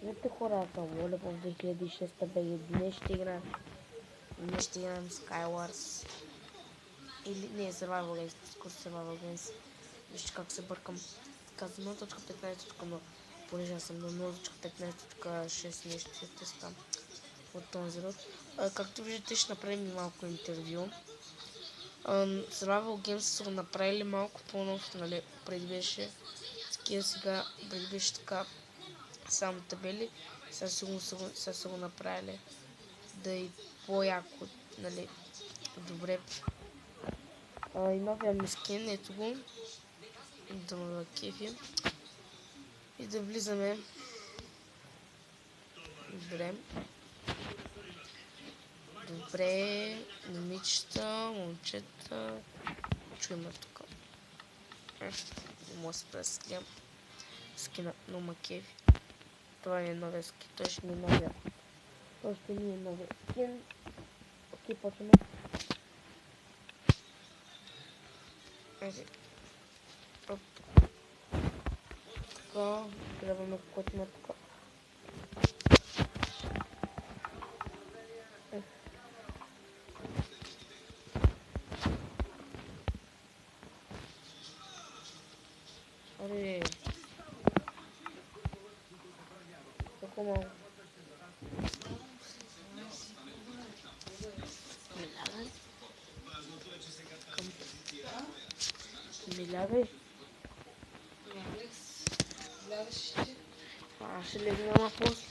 Здравейте хора, аз съм Волев в 2006 БГ. Днес ще играем Skywars. Или не, Survival Games, по-скоро Survival Games. Вижте как се бъркам. Така, за 0.15.0, понеже аз съм на 0.15.6 нещо ще тестам от този род. Както виждате, ще направим и малко интервю. Survival Games са го направили малко по-нов, нали, преди беше такива сега, преди беше така само табели, сега са го направили да е по-яко, нали, добре. И новия ми скин, ето го, да ме кефи и да влизаме. Добре, момичета, момчета, чуем тук. Не мога да се прескрям. Скина, но ма кефи. Това е новия скин, той ще ми е новия. Той ще ми е новия скин. Окей, почваме. Оп. Така, гледаме каквото има тук. Аре, толкова малко. Милявай. Аз ще легна на после.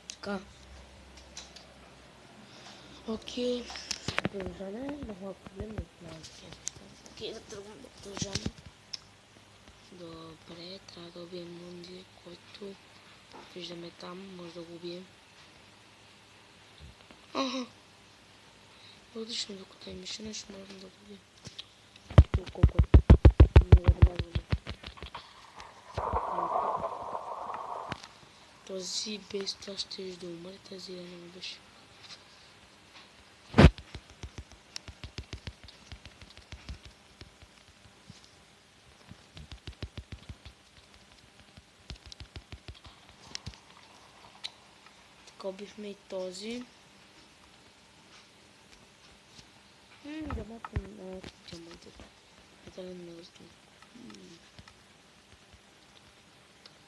Така. Окей. Продължаваме. Много проблем да знаем. Окей, да тръгвам да продължаваме. Добре, трябва да убием Мунди, който виждаме там. Може да го убием. Аха! Отлично, докато е мишена, ще можем да го убием. Колко е? Не забелязваме. Този без това ще да умре, тази да не му беше. Така убихме и този. Диамантите. Это не нужно.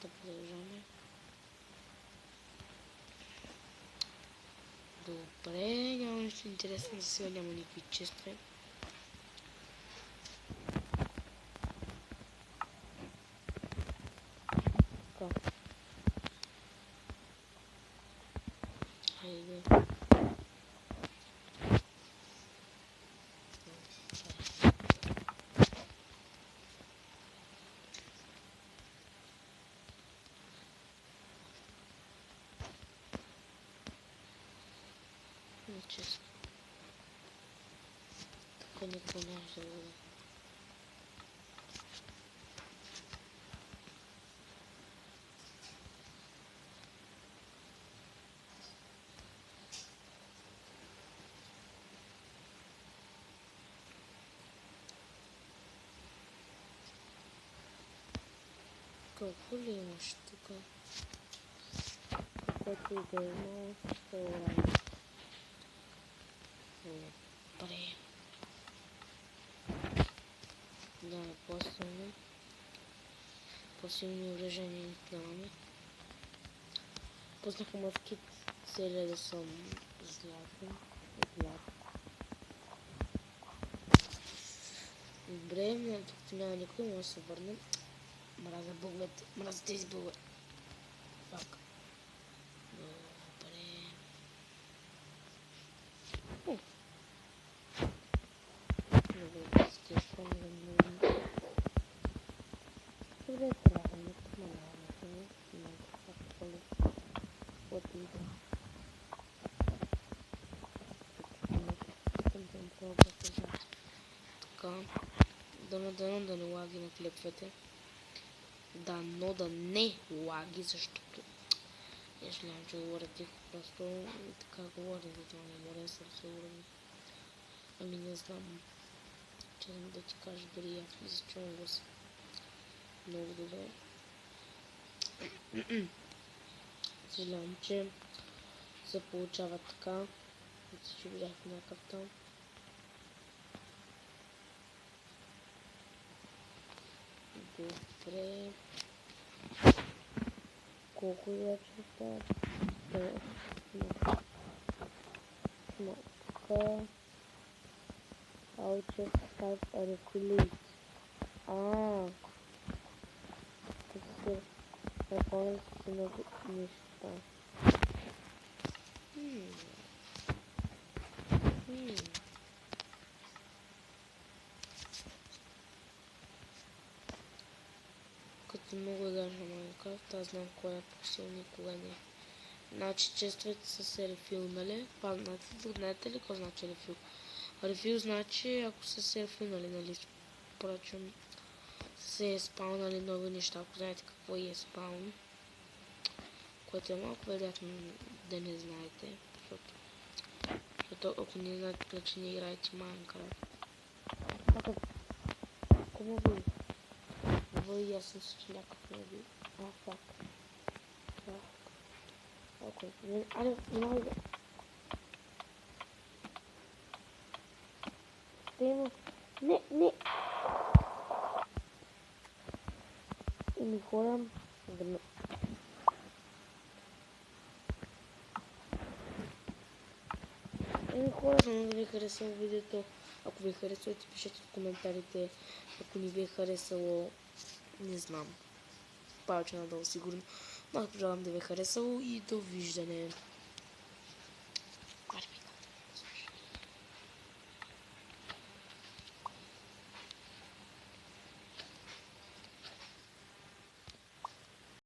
Так, продължаваме. Добре, няма нищо интересно, за сега няма никакви честове. Така. Хайде. Честно. Така никой не може да бъде. Какво ли имаш тук? Каквото и да има, ще урани. Добре. Да, по-силно. По-силни оръжия не нямаме. Пуснах мъскит, целия да съм златен. Добре, докато няма никой, може да се върнем. Мразя бъговете, мразя тези бъгове. Фак. Добре. Добре, с телефон да не... Добре, трябва да не помаляваме. Не така поле. Вот и да. Така. Дано да не лаги на клепвете. Дано да не лаги, защото я жалявам, че говоря тихо, просто така говоря, за това не мога да съм сигурен. Ами не знам, че да ти кажа, дори аз ми се чувам глас много добре. Предполагам, че се получава така. Че видях някакъв там. Добре. Колко вече остава? Така. I'll just type a recruit. Тук се запълнят с много неща. Като много играеш на Майнкрафт, аз знам кой е по-силен и кога не. Значи честовете са се рефилнали. Знаете ли какво значи рефил? Рефил значи ако са се рефилнали, нали? Впрочем, се е спаунали нови неща, ако знаете какво е спаун. Което е малко вероятно да не знаете, защото ако не знаете, значи не играете Майнкрафт. Ако му ви? И аз съм също някакъв не ви. Фак. Окей. Айде, няма да... Тема. Не. Еми хора. Знам да ви е харесало видеото. Ако ви е харесало, пишете в коментарите. Ако не ви е харесало, не знам. Повече надолу сигурно. Но аз пожелавам да ви е харесало и довиждане.